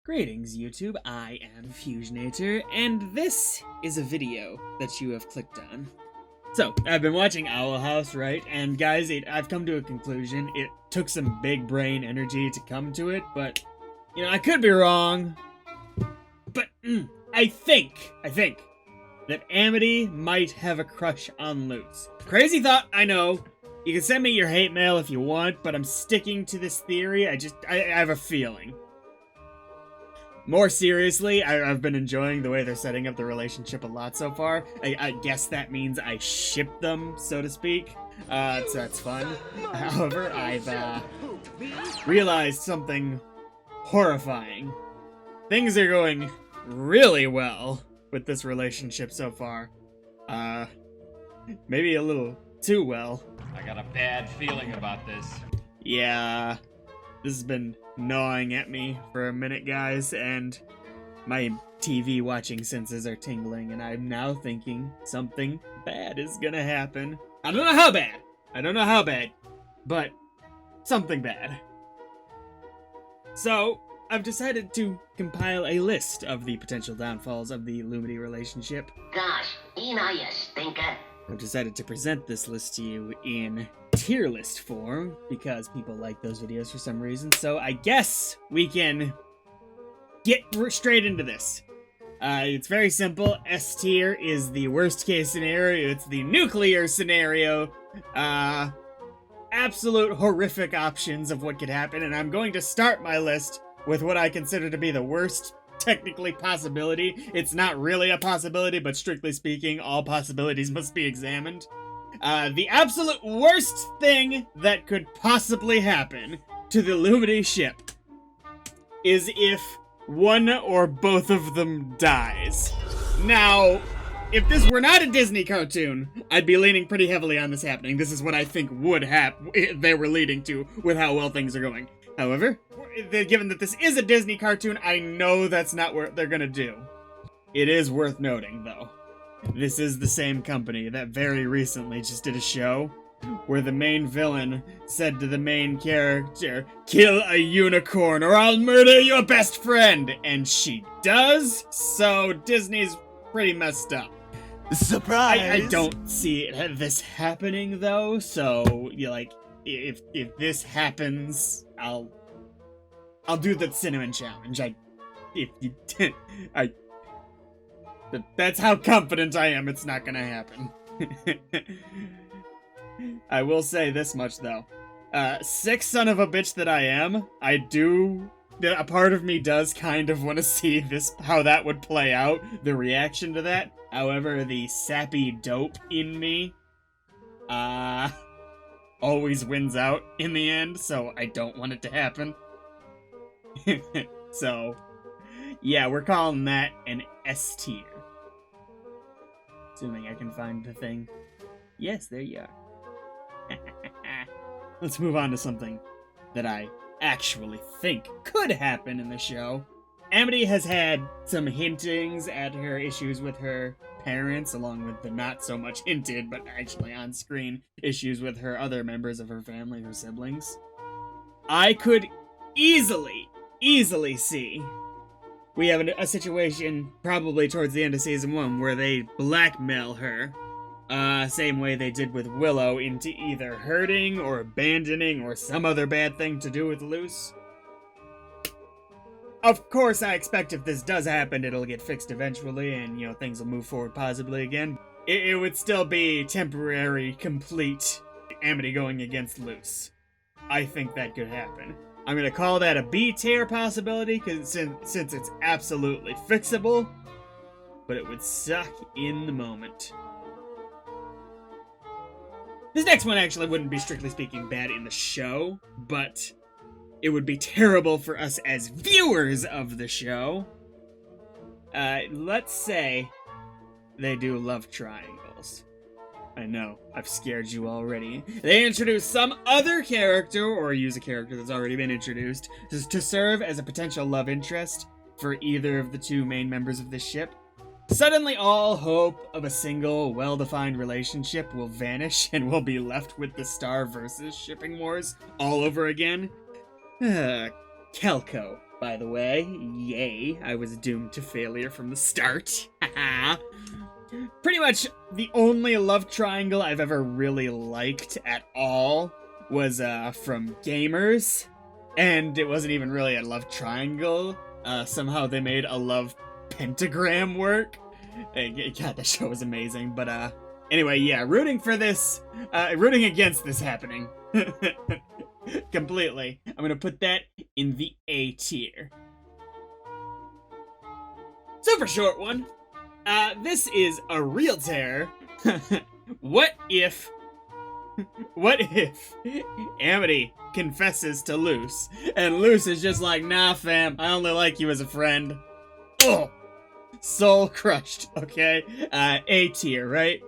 Greetings YouTube, I am Fusionator, and this is a video that you have clicked on. So, I've been watching Owl House, right? And guys, I've come to a conclusion. It took some big brain energy to come to it, but, you know, I could be wrong. But, I think that Amity might have a crush on Lutz. Crazy thought, I know. You can send me your hate mail if you want, but I'm sticking to this theory. I have a feeling. More seriously, I've been enjoying the way they're setting up the relationship a lot so far. I guess that means I ship them, so to speak. So that's fun. However, I've realized something horrifying. Things are going really well with this relationship so far. Maybe a little too well. I got a bad feeling about this. Yeah, this has been gnawing at me for a minute, guys, and my TV watching senses are tingling, and I'm now thinking something bad is gonna happen. I don't know how bad, but something bad. So, I've decided to compile a list of the potential downfalls of the Lumity relationship. Gosh, you stinker. I've decided to present this list to you in tier list form, because people like those videos for some reason, so I guess we can get straight into this. It's very simple. S tier is the worst case scenario. It's the nuclear scenario. Absolute horrific options of what could happen, and I'm going to start my list with what I consider to be the worst technically possibility. It's not really a possibility, but strictly speaking, all possibilities must be examined. The absolute worst thing that could possibly happen to the Lumity ship is if one or both of them dies. Now, if this were not a Disney cartoon, I'd be leaning pretty heavily on this happening. This is what I think would happen, they were leading to with how well things are going. However, given that this is a Disney cartoon, I know that's not what they're gonna do. It is worth noting, though. This is the same company that very recently just did a show where the main villain said to the main character, "Kill a unicorn or I'll murder your best friend!" And she does, so Disney's pretty messed up. Surprise! I don't see this happening, though, so, if this happens, I'll do the cinnamon challenge. That's how confident I am it's not gonna happen. I will say this much, though. Sick son of a bitch that I am, a part of me does kind of want to see how that would play out, the reaction to that. However, the sappy dope in me, always wins out in the end, so I don't want it to happen. So, yeah, we're calling that an S tier. Assuming I can find the thing. Yes, there you are. Let's move on to something that I actually think could happen in the show. Amity has had some hintings at her issues with her parents, along with the not so much hinted, but actually on screen, issues with her other members of her family, her siblings. I could easily see we have a situation probably towards the end of season 1 where they blackmail her, same way they did with Willow, into either hurting or abandoning or some other bad thing to do with Luce. Of course, I expect if this does happen, it'll get fixed eventually and, things will move forward positively again. It would still be temporary, complete Amity going against Luce. I think that could happen. I'm gonna call that a B tier possibility, because since it's absolutely fixable, but it would suck in the moment. This next one actually wouldn't be strictly speaking bad in the show, but it would be terrible for us as viewers of the show. Let's say they do love triangles. I know, I've scared you already. They introduce some other character, or use a character that's already been introduced, to serve as a potential love interest for either of the two main members of this ship. Suddenly all hope of a single, well-defined relationship will vanish, and we'll be left with the Star versus shipping wars all over again. Kelko. by the way. Yay, I was doomed to failure from the start. Pretty much the only love triangle I've ever really liked at all was from gamers, and it wasn't even really a love triangle. Somehow they made a love pentagram work. God, that show was amazing. But anyway, yeah, rooting against this happening. Completely. I'm gonna put that in the A tier. Super short one. This is a real terror. What if Amity confesses to Luce, and Luce is just like, nah fam, I only like you as a friend. Oh! Soul crushed, okay? A tier, right?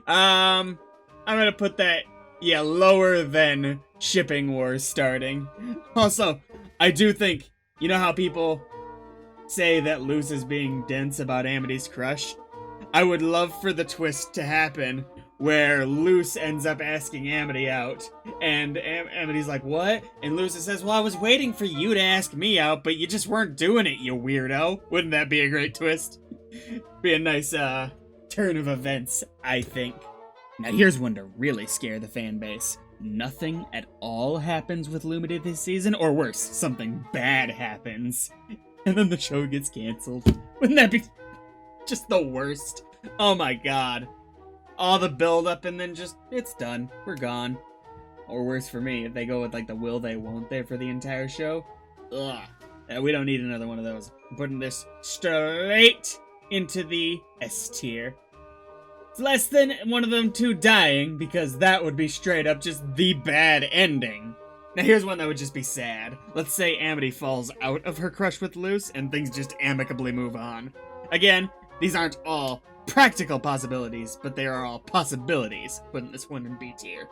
I'm gonna put that, yeah, lower than shipping wars starting. Also, I do think, you know how people say that Luce is being dense about Amity's crush? I would love for the twist to happen where Luce ends up asking Amity out, and Amity's like, what? And Luce says, well, I was waiting for you to ask me out, but you just weren't doing it, you weirdo. Wouldn't that be a great twist? Be a nice, turn of events, I think. Now here's one to really scare the fan base. Nothing at all happens with Lumity this season, or worse, something bad happens, and then the show gets canceled. Wouldn't that be just the worst? Oh my god. All the build up and then just, it's done. We're gone. Or worse for me, if they go with like the will they, won't they for the entire show. Ugh. We don't need another one of those. I'm putting this straight into the S tier. It's less than one of them two dying, because that would be straight up just the bad ending. Now here's one that would just be sad. Let's say Amity falls out of her crush with Luce and things just amicably move on. Again, these aren't all practical possibilities, but they are all possibilities. Putting this one in B tier.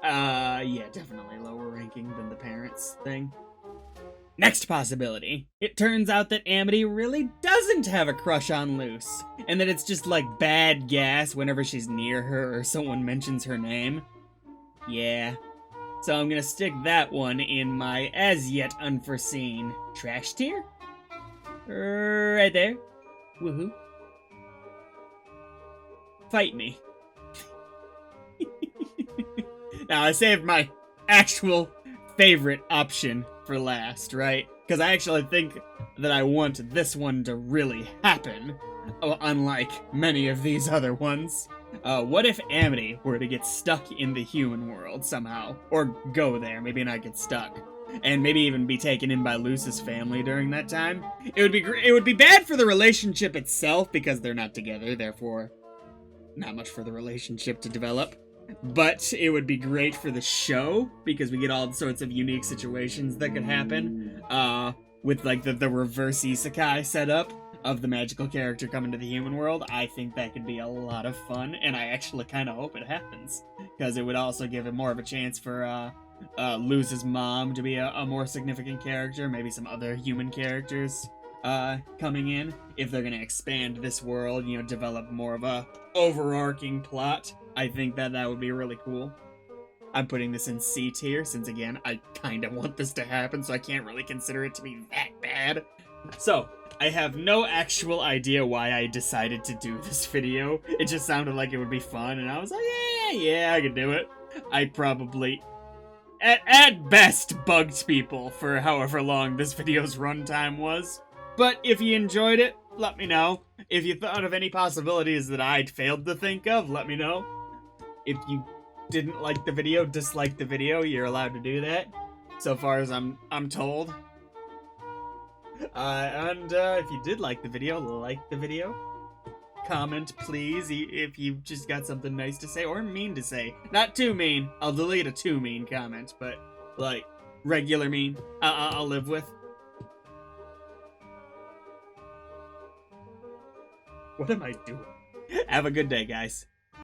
Yeah, definitely lower ranking than the parents thing. Next possibility. It turns out that Amity really doesn't have a crush on Luce, and that it's just like bad gas whenever she's near her or someone mentions her name. Yeah. So I'm gonna stick that one in my as yet unforeseen trash tier. Right there. Woohoo. Fight me. Now, I saved my actual favorite option for last, right? Because I actually think that I want this one to really happen, unlike many of these other ones. What if Amity were to get stuck in the human world somehow? Or go there, maybe not get stuck. And maybe even be taken in by Luce's family during that time. It would be bad for the relationship itself because they're not together, therefore not much for the relationship to develop. But it would be great for the show because we get all sorts of unique situations that could happen. With like the reverse isekai setup of the magical character coming to the human world. I think that could be a lot of fun, and I actually kind of hope it happens because it would also give it more of a chance for Luce's mom to be a more significant character, maybe some other human characters coming in, if they're gonna expand this world, you know, develop more of a overarching plot. I think that would be really cool. I'm putting this in C tier, since again, I kinda want this to happen, so I can't really consider it to be that bad. So, I have no actual idea why I decided to do this video. It just sounded like it would be fun, and I was like, yeah, I could do it. I probably, at best, bugged people for however long this video's runtime was. But if you enjoyed it, let me know. If you thought of any possibilities that I'd failed to think of, let me know. If you didn't like the video, dislike the video, you're allowed to do that. So far as I'm told. And if you did like the video. Comment, please, if you've just got something nice to say or mean to say. Not too mean. I'll delete a too mean comment, but like regular mean, I'll live with. What am I doing? Have a good day, guys.